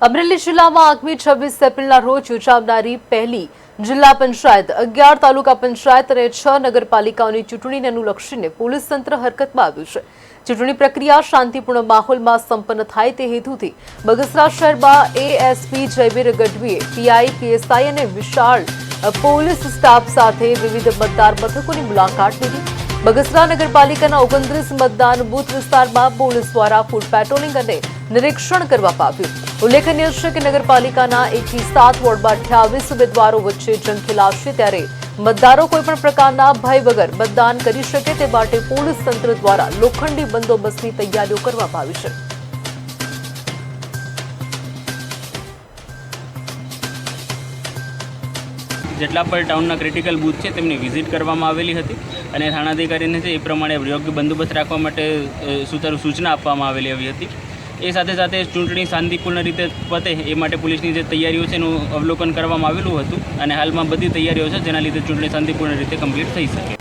અમરેલી જિલ્લામાં આગામી 26 એપ્રિલના રોજ યોજાનારી પહેલી જિલ્લા પંચાયત 11 તાલુકા પંચાયત અને 6 નગરપાલિકાઓની ચૂંટણીને અનુલક્ષીને પોલીસ તંત્ર હરકતમાં આવ્યું છે। ચૂંટણી પ્રક્રિયા શાંતિપૂર્ણ માહોલમાં સંપન્ન થાય તે હેતુથી બગસરા શહેરમાં એએસપી જયવીર ગઢવીએ પીઆઈ, પીએસઆઈ અને વિશાળ પોલીસ સ્ટાફ સાથે વિવિધ મતદાર મથકોની મુલાકાત લીધી। બગસરા નગરપાલિકાના 29 મતદાન બૂથ વિસ્તારમાં પોલીસ દ્વારા ફૂટ પેટ્રોલિંગ અને નિરીક્ષણ કરવામાં આવ્યું। ઉલ્લેખનીય છે કે નગરપાલિકાના 1 થી 7 વોર્ડમાં 28 ઉમેદવારો વચ્ચે જંગ ખેલાશે, ત્યારે મતદારો કોઈપણ પ્રકારના ભય વગર મતદાન કરી શકે તે માટે પોલીસ તંત્ર દ્વારા લોખંડી બંદોબસ્તની તૈયારીઓ કરવામાં આવી છે। જેટલા પણ ટાઉનના ક્રિટિકલ બૂથ છે તેમની વિઝિટ કરવામાં આવેલી હતી અને થાણાધિકારીને એ પ્રમાણે યોગ્ય બંદોબસ્ત રાખવા માટે સૂચના આપવામાં આવેલી હતી। એ સાથે સાથે ચૂંટણી શાંતિપૂર્ણ રીતે પતે એ માટે પોલીસની જે તૈયારીઓ છે એનું અવલોકન કરવામાં આવેલું હતું અને હાલમાં બધી તૈયારીઓ છે જેના લીધે ચૂંટણી શાંતિપૂર્ણ રીતે કમ્પ્લીટ થઈ શકે।